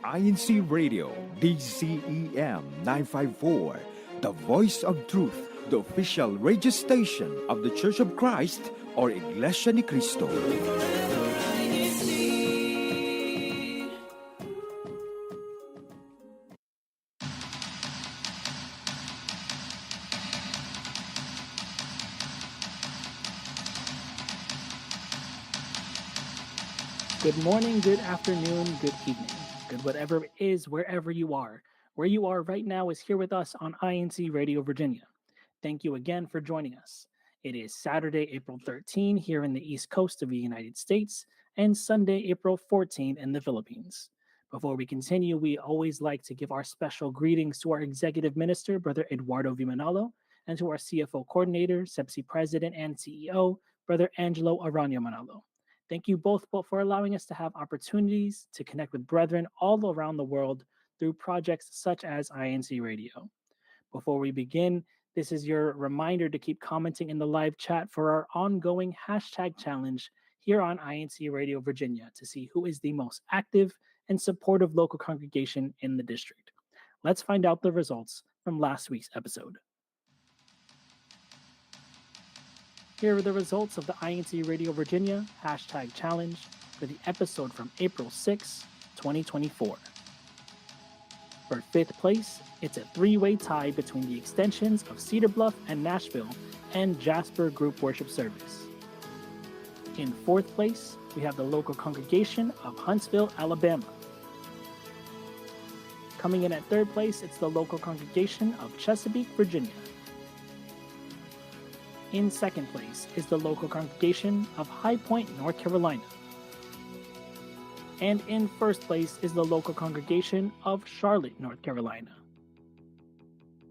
INCRadio, DCEM 954, the voice of truth, the official radio station of the Church of Christ or Iglesia ni Cristo. Good morning, good afternoon, good evening, good whatever it is, wherever you are. Where you are right now is here with us on INCRadio Virginia. Thank you again for joining us. It is Saturday, April 13 here in the East Coast of the United States and Sunday, April 14 in the Philippines. Before we continue, we always like to give our special greetings to our Executive Minister, Brother Eduardo Vimanalo, and to our CFO Coordinator, SEPSI President and CEO, Brother Angelo Arano Manalo. Thank you both for allowing us to have opportunities to connect with brethren all around the world through projects such as INCRadio. Before we begin, this is your reminder to keep commenting in the live chat for our ongoing hashtag challenge here on INCRadio Virginia to see who is the most active and supportive local congregation in the district. Let's find out the results from last week's episode. Here are the results of the INCRadio Virginia hashtag challenge for the episode from April 6, 2024. For fifth place, it's a three-way tie between the extensions of Cedar Bluff and Nashville and Jasper Group Worship Service. In fourth place, we have the local congregation of Huntsville, Alabama. Coming in at third place, it's the local congregation of Chesapeake, Virginia. In second place is the local congregation of High Point, North Carolina. And in first place is the local congregation of Charlotte, North Carolina.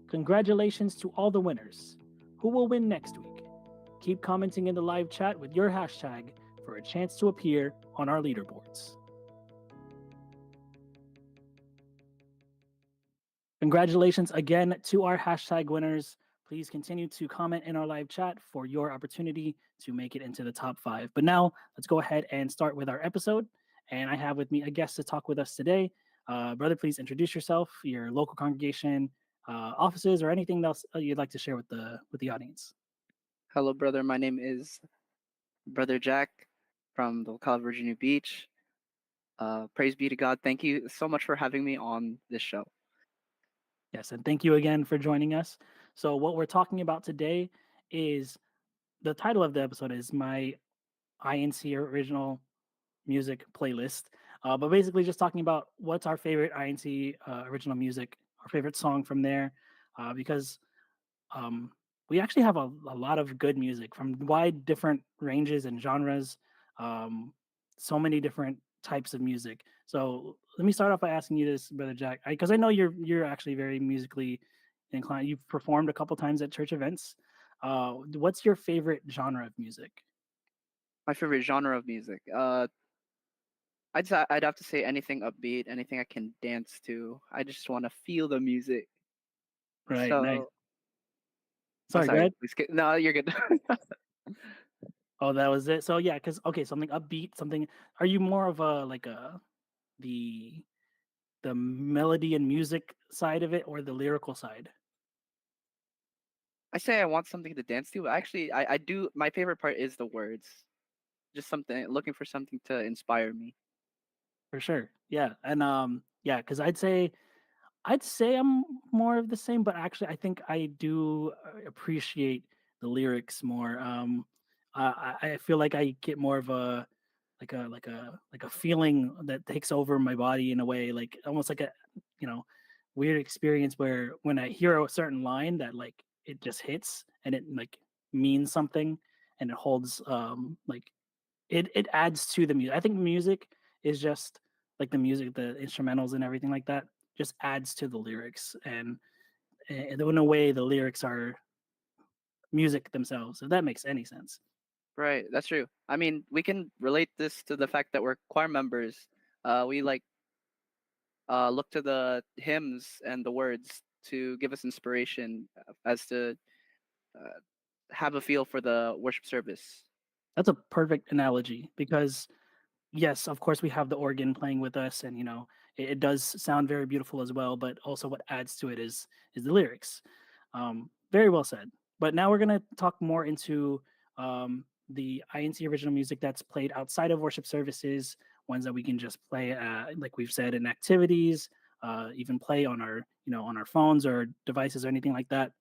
Congratulations to all the winners. Who will win next week? Keep commenting in the live chat with your hashtag for a chance to appear on our leaderboards. Congratulations again to our hashtag winners. Please continue to comment in our live chat for your opportunity to make it into the top 5. But now let's go ahead and start with our episode. And I have with me a guest to talk with us today. Brother, please introduce yourself, your local congregation, offices, or anything else you'd like to share with the audience. Hello, brother. My name is Brother Jack from the locale of Virginia Beach. Praise be to God. Thank you so much for having me on this show. Yes, and thank you again for joining us. So what we're talking about today is, the title of the episode is my INC original music playlist. But basically just talking about what's our favorite INC original music, our favorite song from there, because we actually have a lot of good music from wide different ranges and genres, so many different types of music. So let me start off by asking you this, Brother Jack, because I know you're actually very musically inclined. You've performed a couple times at church events. What's your favorite genre of music? My favorite genre of music. I'd have to say anything upbeat, anything I can dance to. I just want to feel the music. Right, So, nice. I'm Sorry, go ahead. No, you're good. Oh, that was it. So yeah, because something upbeat, something. Are you more of the melody and music side of it, or the lyrical side? I say I want something to dance to. But actually, I do. My favorite part is the words. Just something, looking for something to inspire me. For sure, yeah, and yeah, because I'd say I'm more of the same, but actually, I think I do appreciate the lyrics more. I feel like I get more of a feeling that takes over my body in a way, like almost like a weird experience where when I hear a certain line that like it just hits and it like means something and it holds like it adds to the music. I think music is just like the music, the instrumentals and everything like that just adds to the lyrics, and in a way the lyrics are music themselves, if that makes any sense. Right, that's true. I mean, we can relate this to the fact that we're choir members. We look to the hymns and the words to give us inspiration as to have a feel for the worship service. That's a perfect analogy, because yes, of course we have the organ playing with us, and it does sound very beautiful as well. But also, what adds to it is the lyrics. Very well said. But now we're gonna talk more into the INC original music that's played outside of worship services, ones that we can just play, like we've said, in activities, even play on our on our phones or devices or anything like that.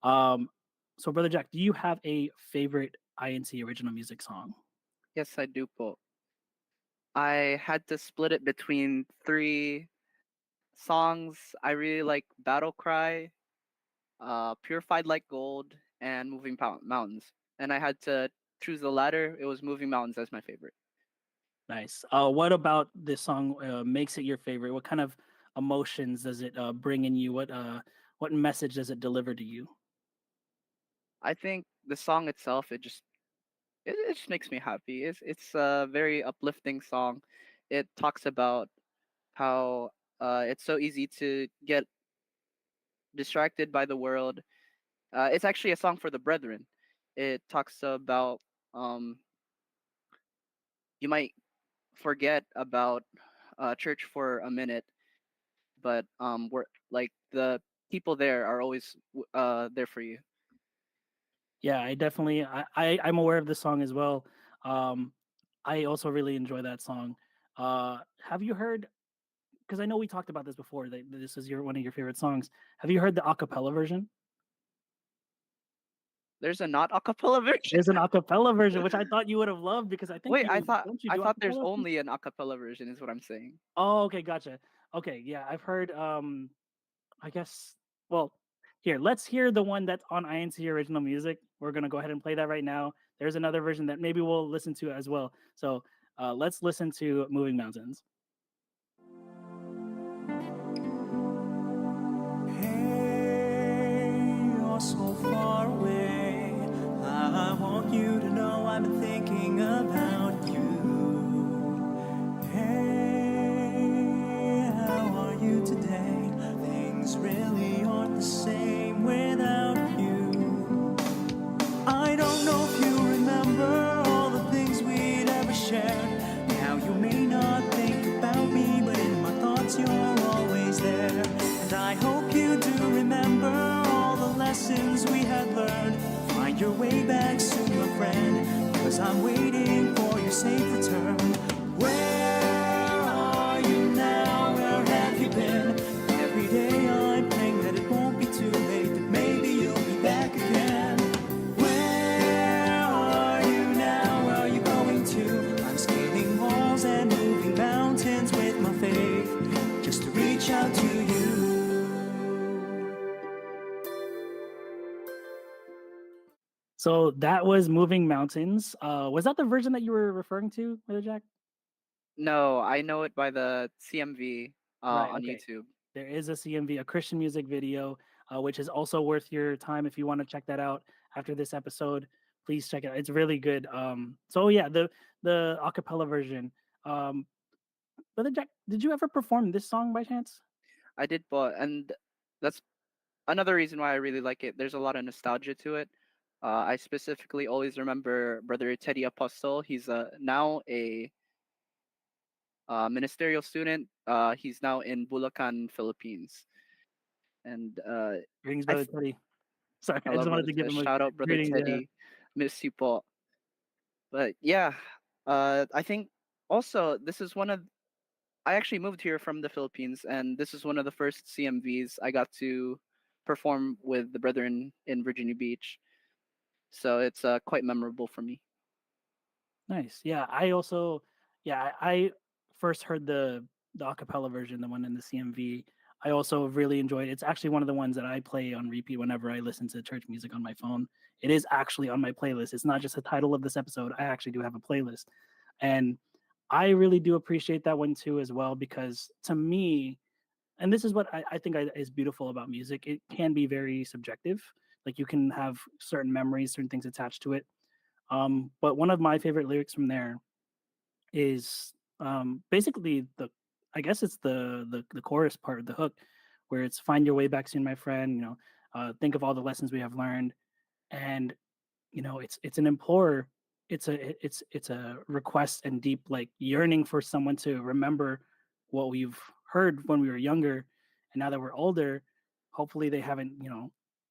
So, Brother Jack, do you have a favorite INC original music song? Yes, I do, po. I had to split it between three songs. I really like Battle Cry, Purified Like Gold, and Mountains. And I had to choose the latter. It was Moving Mountains as my favorite. Nice. What about this song makes it your favorite? What kind of emotions does it bring in you? What message does it deliver to you? I think the song itself, it just makes me happy. It's a very uplifting song. It talks about how it's so easy to get distracted by the world. It's actually a song for the brethren. It talks about um, you might forget about church for a minute, but we're like the people there are always there for you. Yeah, I definitely I'm aware of this song as well. Um, I also really enjoy that song. Have you heard? Because I know we talked about this before. That this is your one of your favorite songs. Have you heard the acapella version? There's a not a cappella version. There's an acapella version, which I thought you would have loved because I think Wait, you don't you I do thought there's acapella? only an a cappella version. Is what I'm saying. Oh, okay, gotcha. Okay, yeah, I've heard. I guess. Well, here, let's hear the one that's on INC original music. We're gonna go ahead and play that right now. There's another version that maybe we'll listen to as well. So let's listen to "Moving Mountains." Hey, you're so far away. I want you to know I've been thinking about you. Hey, how are you today? Things really aren't the same without you. I don't know if you remember all the things we'd ever shared. Now you may not think about me, but in my thoughts you're always there. And I hope you do remember all the lessons we had learned. Find your way back soon, my friend, because I'm waiting for your safe return. Where are you now? Where have you been? Every day I'm praying that it won't be too late, that maybe you'll be back again. Where are you now? Where are you going to? I'm scaling walls and moving mountains with my faith, just to reach out to you. So that was "Moving Mountains." Was that the version that you were referring to, Brother Jack? No, I know it by the CMV Right. on Okay. YouTube. There is a CMV, a Christian music video, which is also worth your time if you want to check that out after this episode. Please check it out. It's really good. So yeah, the acapella version. Um, Brother Jack, did you ever perform this song by chance? I did, but and that's another reason why I really like it. There's a lot of nostalgia to it. I specifically always remember Brother Teddy Apostle. He's now a ministerial student. He's now in Bulacan, Philippines, and Greetings, I Brother Teddy. Sorry, I hello, just wanted brother. to give him a Shout out, Brother greetings. Yeah. Teddy. Miss you, po. But yeah, I think also this is one of I actually moved here from the Philippines, and this is one of the first CMVs I got to perform with the brethren in Virginia Beach. So it's quite memorable for me. Nice. Yeah, I also, yeah, I first heard the acapella version, the one in the CMV. I also really enjoyed it. It's actually one of the ones that I play on repeat whenever I listen to church music on my phone. It is actually on my playlist. It's not just the title of this episode. I actually do have a playlist. And I really do appreciate that one too, as well, because to me, and this is what I think is beautiful about music, it can be very subjective. Like you can have certain memories, certain things attached to it. But one of my favorite lyrics from there is basically I guess it's the chorus part of the hook, where it's "Find your way back soon, my friend." Think of all the lessons we have learned, and it's an implore. It's a request and deep like yearning for someone to remember what we've heard when we were younger, and now that we're older, hopefully they haven't,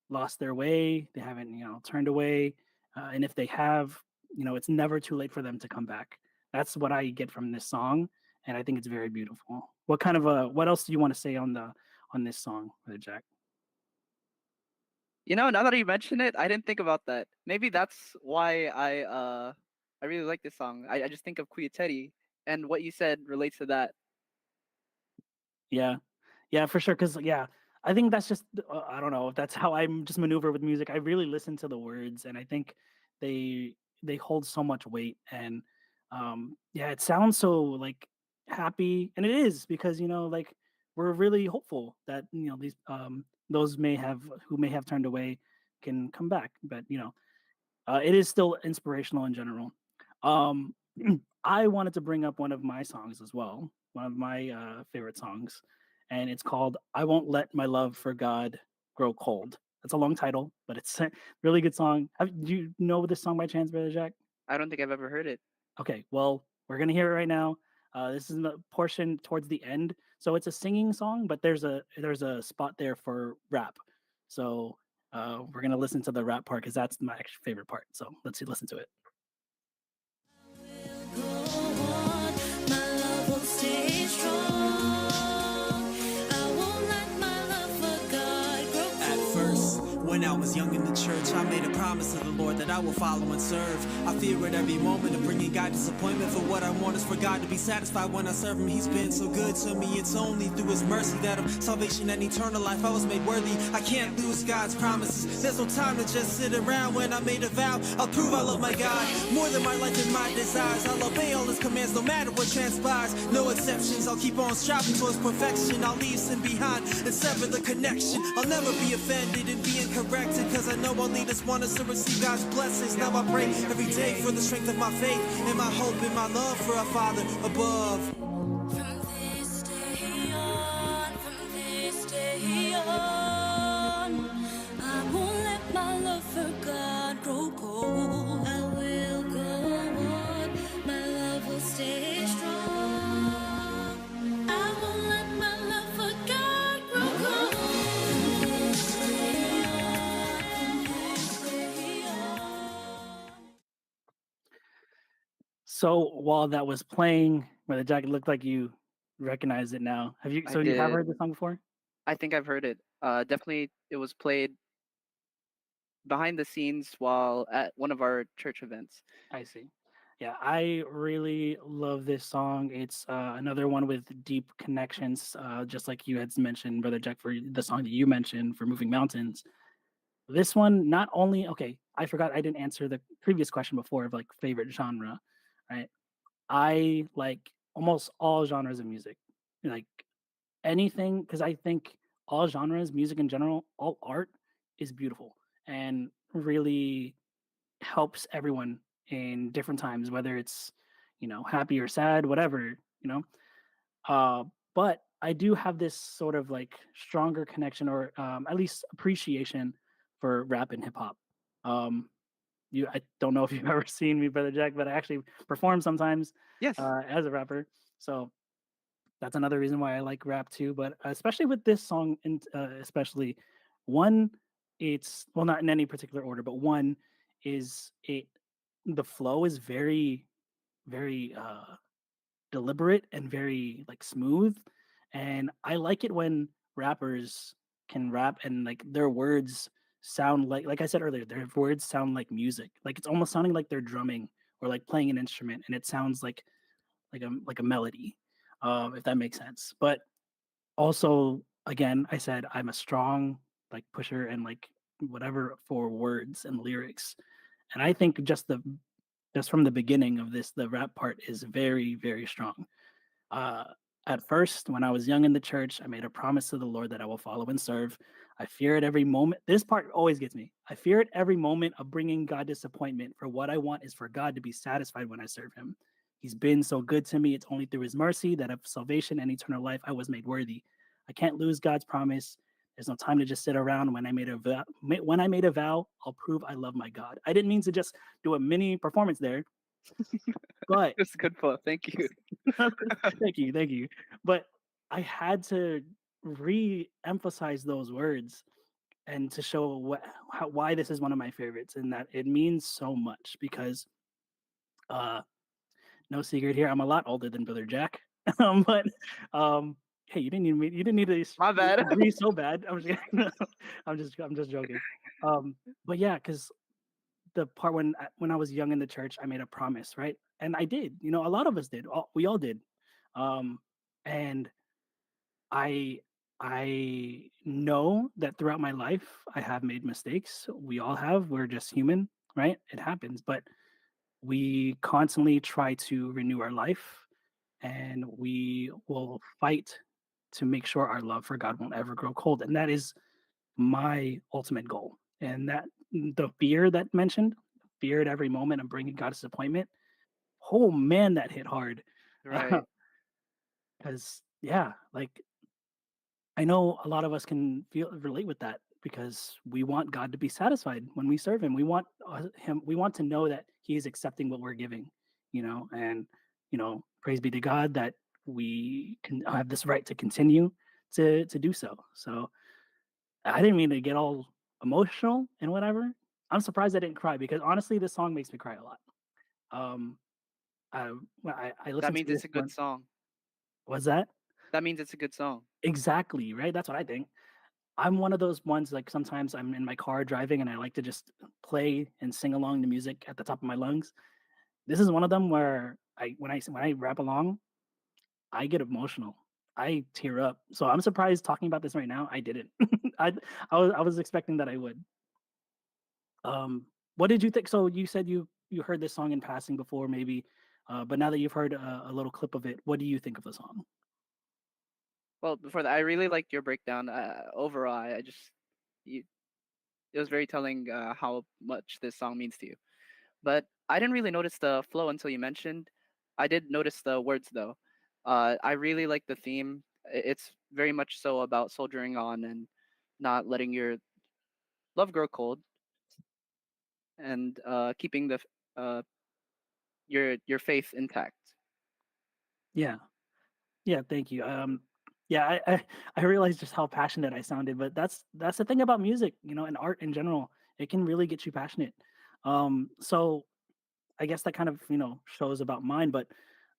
lost their way, they haven't, turned away, and if they have, it's never too late for them to come back. That's what I get from this song, and I think it's very beautiful. What else do you want to say on this song, Brother Jack? Now that you mention it, I didn't think about that. Maybe that's why I really like this song. I just think of Teddy, and what you said relates to that. Yeah, yeah, for sure. Because I think that's just I don't know if that's how I'm just maneuver with music. I really listen to the words, and I think they they hold so much weight. And yeah, it sounds so like happy, and it is because like we're really hopeful that these those may have who may have turned away can come back. But it is still inspirational in general. Um, I wanted to bring up one of my songs as well, one of my favorite songs, and it's called "I Won't Let My Love for God Grow Cold." It's a long title, but it's a really good song. Do you know this song by chance, Brother Jack? I don't think I've ever heard it. Okay, well, we're gonna hear it right now. This is the portion towards the end, so it's a singing song, but there's a spot there for rap. So we're gonna listen to the rap part because that's my actual favorite part. So let's listen to it. When I was young in the church, I made a promise to the Lord that I will follow and serve. I fear at every moment of bringing God disappointment, for what I want is for God to be satisfied when I serve Him. He's been so good to me, it's only through His mercy that of salvation and eternal life I was made worthy. I can't lose God's promises. There's no time to just sit around. When I made a vow, I'll prove I love my God more than my life and my desires. I'll obey all His commands no matter what transpires. No exceptions, I'll keep on striving towards perfection. I'll leave sin behind and sever the connection. I'll never be offended and be incorrected, cause I know our leaders want us to receive God's blessings. Now I pray every day for the strength of my faith and my hope and my love for our Father above. From this day on, I won't let my love for God grow cold. I will go on, my love will stay strong. I won't let my love for God grow cold. From this day on. So while that was playing, Brother Jack, it looked like you recognize it now. Have you? I So you have did. heard the song before? I think I've heard it. Definitely, it was played behind the scenes while at one of our church events. I see. Yeah, I really love this song. It's another one with deep connections, just like you had mentioned, Brother Jack, for the song that you mentioned for Moving Mountains. This one, not only, okay, I forgot I didn't answer the previous question before of like favorite genre, right? I like almost all genres of music, like anything, because I think all genres, music in general, all art is beautiful and really helps everyone in different times, whether it's happy or sad, whatever. you know uh but I do have this sort of like stronger connection, or at least appreciation for rap and hip-hop. I don't know if you've ever seen me, Brother Jack, but I actually perform sometimes Yes. as a rapper. So that's another reason why I like rap too. But especially with this song, and especially one, it's well, not in any particular order, but one is the flow is very, very deliberate and very like smooth, and I like it when rappers can rap and like their words sound like I said earlier, their words sound like music. Like it's almost sounding like they're drumming or like playing an instrument, and it sounds like a melody, if that makes sense. But also, again, I said I'm a strong like pusher and like whatever for words and lyrics, and I think just from the beginning of this, the rap part is very, very strong. Uh, at first, when I was young in the church, I made a promise to the Lord that I will follow and serve. I fear at every moment. This part always gets me. I fear at every moment of bringing God disappointment, for what I want is for God to be satisfied when I serve Him. He's been so good to me. It's only through His mercy that of salvation and eternal life I was made worthy. I can't lose God's promise. There's no time to just sit around. When I made a vow, I'll prove I love my God. I didn't mean to just do a mini performance there, but It's a good flow. Thank you. thank you. But I had to re-emphasize those words and to show why this is one of my favorites, and that it means so much because uh no secret here, I'm a lot older than Brother Jack. But hey, you didn't need to My bad. agree so bad. I'm just I'm just joking. But yeah, because the part when I was young in the church, I made a promise, right? And I did. You know, a lot of us did. We all did. Um, and I I know that throughout my life I have made mistakes. We all have. We're just human, right? It happens. But we constantly try to renew our life, and we will fight to make sure our love for God won't ever grow cold. And that is my ultimate goal. And that the fear that mentioned, fear at every moment of bringing God disappointment. Oh man, that hit hard. Right. Because yeah, like I know a lot of us can feel relate with that because we want God to be satisfied when we serve Him. We want Him. We want to know that He is accepting what we're giving, and praise be to God that we can have this right to continue to do so. So I didn't mean to get all emotional and whatever. I'm surprised I didn't cry because honestly, this song makes me cry a lot. Um, I That listened to means this it's a good one. song. Was that That means it's a good song. exactly right? That's what I think. I'm one of those ones, like, sometimes I'm in my car driving and I like to just play and sing along to music at the top of my lungs. This is one of them where when I rap along, I get emotional. I tear up. So I'm surprised talking about this right now, I didn't. I I was expecting that I would. What did you think? So you said you heard this song in passing before maybe, but now that you've heard a little clip of it, what do you think of the song? Well, before that, I really liked your breakdown. Overall, I just you, it was very telling how much this song means to you. But I didn't really notice the flow until you mentioned. I did notice the words though. I really like the theme. It's very much so about soldiering on and not letting your love grow cold, and keeping uh, your faith intact. Yeah. Yeah, thank you. Yeah, I realized just how passionate I sounded, but that's the thing about music, and art in general. It can really get you passionate. So I guess that kind of shows about mine. But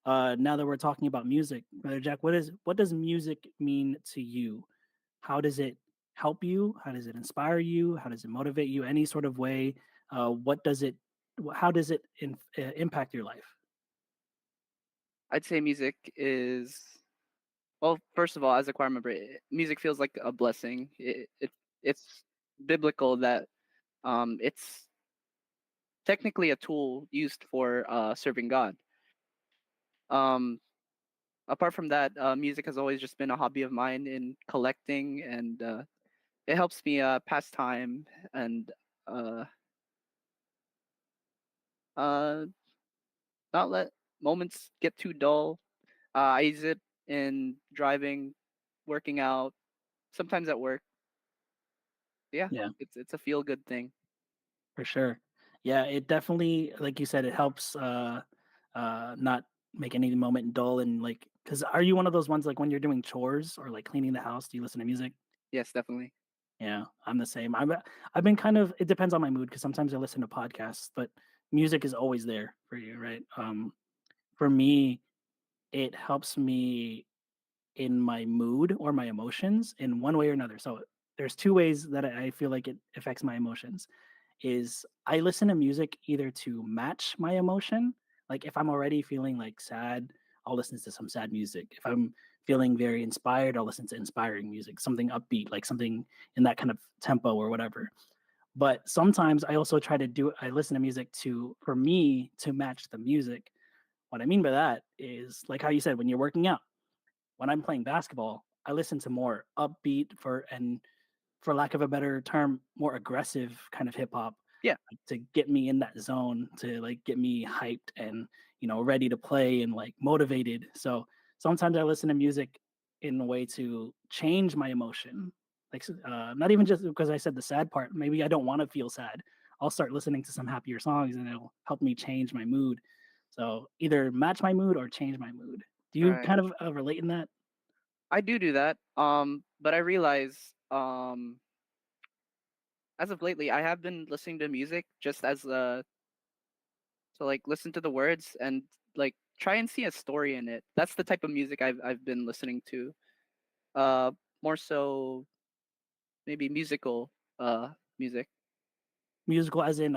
now that we're talking about music, Brother Jack, what does music mean to you? How does it help you? How does it inspire you? How does it motivate you? Any sort of way? What does it? How does it impact your life? I'd say music is, well, first of all, as a choir member, music feels like a blessing. It's biblical that it's technically a tool used for serving God. Um, Apart from that, music has always just been a hobby of mine in collecting, and it helps me pass time and uh, uh, not let moments get too dull. I use it in driving, working out, sometimes at work. Yeah, Yeah. it's a feel good thing. For sure. Yeah, it definitely, like you said, it helps not make any moment dull. And like, because are you one of those ones like when you're doing chores or like cleaning the house, do you listen to music? Yes, definitely. Yeah, I'm the same. I've been kind of, it depends on my mood because sometimes I listen to podcasts, but music is always there for you, right? For me, it helps me in my mood or my emotions in one way or another. So there's two ways that I feel like it affects my emotions. Is I listen to music either to match my emotion, like if I'm already feeling like sad, I'll listen to some sad music. If I'm feeling very inspired, I'll listen to inspiring music, something upbeat, like something in that kind of tempo or whatever. But sometimes I also I listen to music to for me to match the music. What I mean by that is like how you said when you're working out. When I'm playing basketball, I listen to more upbeat for lack of a better term, more aggressive kind of hip hop Yeah, to get me in that zone, to like get me hyped and ready to play and like motivated. So sometimes I listen to music in a way to change my emotion. Like not even just because I said the sad part. Maybe I don't want to feel sad. I'll start listening to some happier songs and it'll help me change my mood. So either match my mood or change my mood. Do you right. kind of relate in that? I do that. But I realize as of lately, I have been listening to music just as to like listen to the words and like try and see a story in it. That's the type of music I've been listening to. Uh, More so maybe musical music. Musical, as in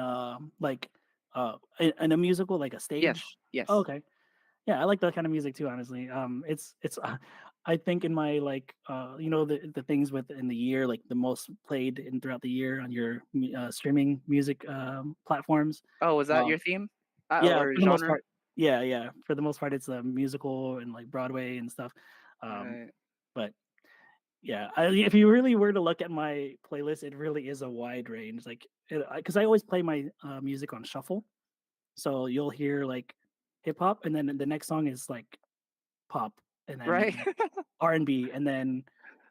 in a musical, like a Yes, stage. Oh, yes. okay. Yeah, I like that kind of music too, honestly. It's I think in my like the things within the year, like the most played in throughout the year on your streaming music platforms. Oh, was that Um, your theme yeah, or for the most genre? part. Yeah, yeah, for the most part, it's a musical and like Broadway and stuff. Um, Right. but yeah, if you really were to look at my playlist, it really is a wide range. Like, because I always play my music on shuffle, so you'll hear like hip hop, and then the next song is like pop, and then Right. R&B, and then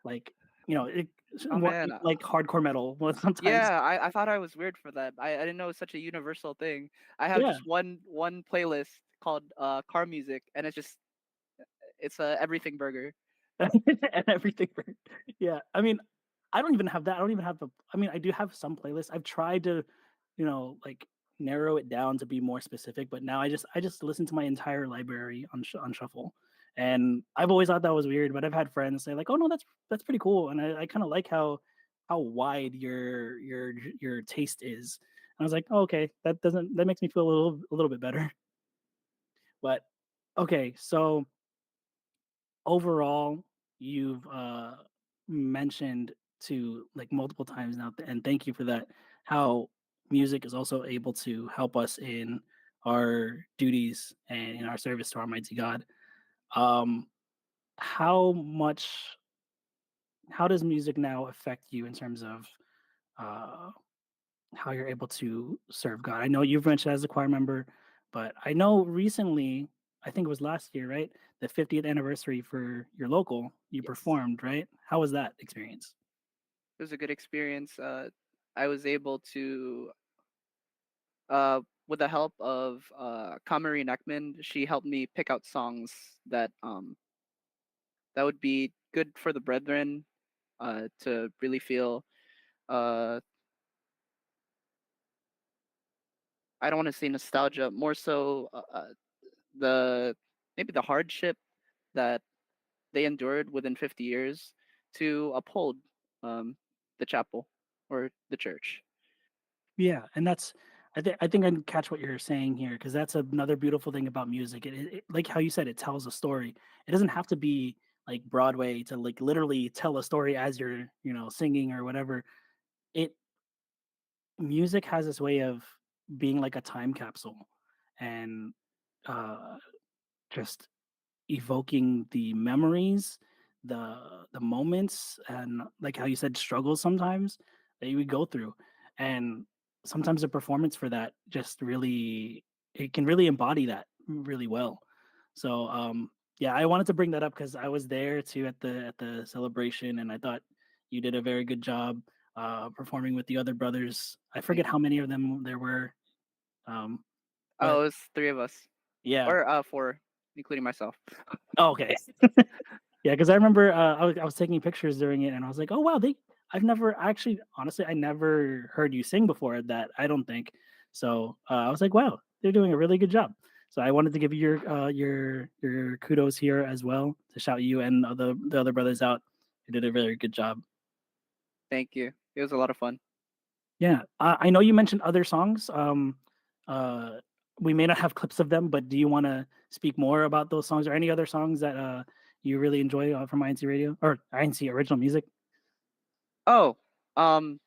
like it, Oh more man. like hardcore metal. Well, sometimes, Yeah, I thought I was weird for that. I didn't know it's such a universal thing. I have yeah, just one playlist called car music, and it's a everything burger. and everything. Yeah, I mean, I don't even have that. I don't even have the. I mean, I do have some playlists. I've tried to, like narrow it down to be more specific, but now I just listen to my entire library on on shuffle, and I've always thought that was weird. But I've had friends say like, "Oh no, that's pretty cool," and I kind of like how wide your taste is. And I was like, oh, okay, that makes me feel a little bit better. But okay, so overall, you've mentioned to like multiple times now, and thank you for that, how music is also able to help us in our duties and in our service to our mighty God. Um, how much, how does music now affect you in terms of uh, how you're able to serve God? I know you've mentioned as a choir member, but I know recently, I think it was last year, right? The 50th anniversary for your local, you Yes. performed, right? How was that experience? It was a good experience. I was able to with the help of Kamari Neckman, she helped me pick out songs that would be good for the brethren to really feel uh I don't want to say nostalgia, more so the maybe the hardship that they endured within 50 years to uphold um, the chapel or the church. Yeah, and that's I think I can catch what you're saying here because that's another beautiful thing about music. Like how you said, it tells a story. It doesn't have to be like Broadway to like literally tell a story as you're singing or whatever. It Music has this way of being like a time capsule and uh just evoking the memories, the moments, and like how you said, struggles sometimes that you would go through. And sometimes the performance for that just really, it can really embody that really well. So yeah, I wanted to bring that up because I was there too at the celebration, and I thought you did a very good job performing with the other brothers. I Thank forget how you. many of them there were. Um, Oh, but it was three of us, yeah. or four, including myself. Oh, okay. Yeah, because I remember I was taking pictures during it, and I was like, "Oh wow, they." I've never actually, honestly, I never heard you sing before that. I don't think so. I was like, "Wow, they're doing a really good job." So I wanted to give you your kudos here as well to shout you and the other brothers out. You did a very good job. Thank you. It was a lot of fun. Yeah, I know you mentioned other songs. Uh, we may not have clips of them, but do you want to speak more about those songs or any other songs that you really enjoy from INC Radio or INC Original Music? Oh, um,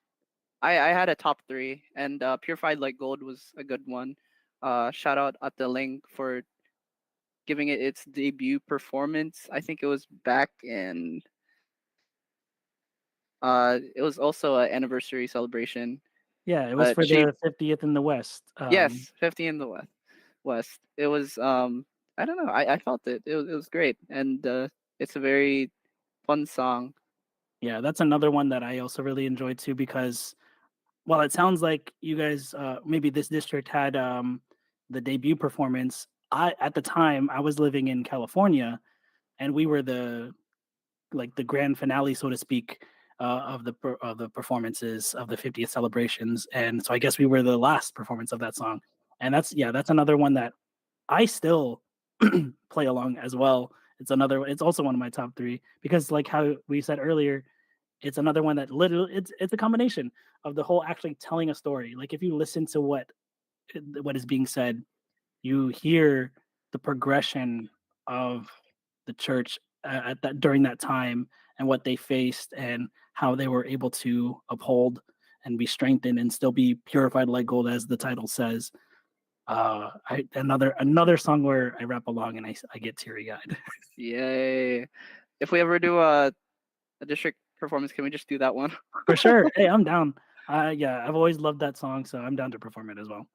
I had a top three, and Purified Like Gold was a good one. Shout out at the link for giving it its debut performance. I think it was back in. It was also an anniversary celebration, Yeah, it was but for she the 50th in the West. yes, 50 in the West. It was I don't know. I felt it. It was great, and it's a very fun song. Yeah, that's another one that I also really enjoyed too because while it sounds like you guys maybe this district had the debut performance, I at the time I was living in California and we were like the grand finale, so to speak, of the performances of the 50th celebrations. And so I guess we were the last performance of that song. And that's another one that I still play along as well. It's also one of my top three because, like how we said earlier, it's another one that literally it's a combination of the whole actually telling a story. Like if you listen to what is being said, you hear the progression of the church at that during that time and what they faced and how they were able to uphold and be strengthened and still be purified like gold, as the title says. Another song where I rap along and I get teary eyed. Yay! If we ever do a district performance, can we just do that one? For sure. Hey, I'm down. Yeah, I've always loved that song, so I'm down to perform it as well.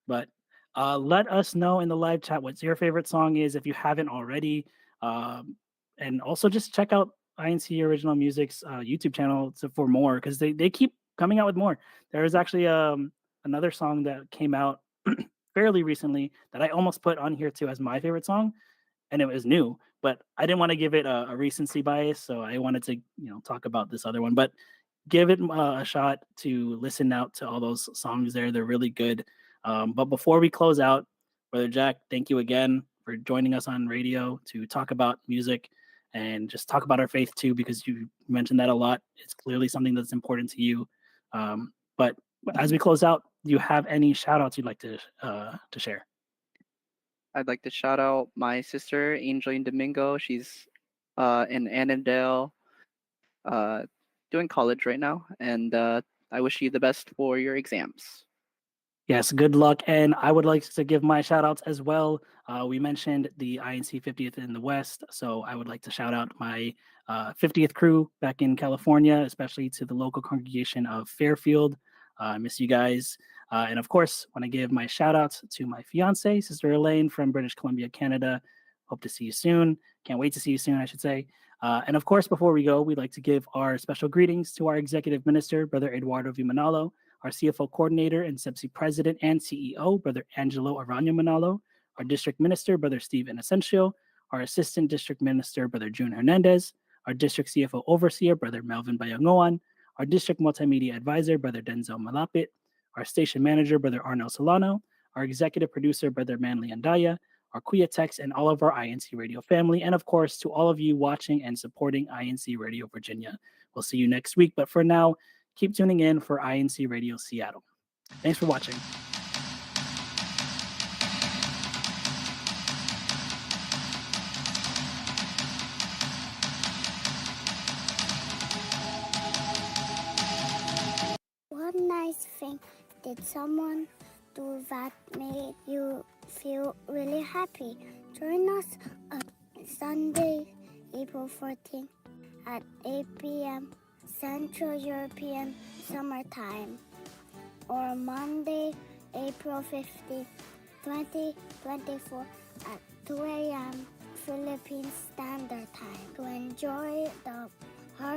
But let us know in the live chat what your favorite song is if you haven't already. And also just check out INC Original Music's YouTube channel for more because they keep coming out with more. There is actually another song that came out fairly recently that I almost put on here too as my favorite song, and it was new, but I didn't want to give it a recency bias, so I wanted to talk about this other one. But give it a shot to listen out to all those songs there. They're really good. But before we close out, Brother Jack, thank you again for joining us on radio to talk about music and just talk about our faith too, because you mentioned that a lot. It's clearly something that's important to you. But as we close out, do you have any shout outs you'd like to share? I'd like to shout out my sister, Angeline Domingo. She's in Annandale, doing college right now, and I wish you the best for your exams. Yes, good luck. And I would like to give my shout outs as well. We mentioned the INC 50th in the West. So I would like to shout out my 50th crew back in California, especially to the local congregation of Fairfield. I miss you guys. And of course, want to give my shout outs to my fiance, Sister Elaine from British Columbia, Canada. Hope to see you soon. Can't wait to see you soon, I should say. And of course, before we go, we'd like to give our special greetings to our executive minister, Brother Eduardo V. Manalo, our CFO coordinator and SEPSI president and CEO, Brother Angelo Arano Manalo, our district minister, Brother Steve Inocencio, our assistant district minister, Brother June Hernandez, our district CFO overseer, Brother Melvin Bayangoan, our district multimedia advisor, Brother Denzel Malapit, our station manager, Brother Arnel Solano, our executive producer, Brother Manly Andaya, our Kuya Techs, and all of our INC Radio family, and of course, to all of you watching and supporting INC Radio Virginia. We'll see you next week, but for now, keep tuning in for INC Radio Seattle. Thanks for watching. What nice thing did someone do that made you feel really happy? Join us on Sunday, April 14th at 8 p.m. Central European Summertime, or Monday, April 15th, 2024 at 2 a.m. Philippine Standard Time to enjoy the heart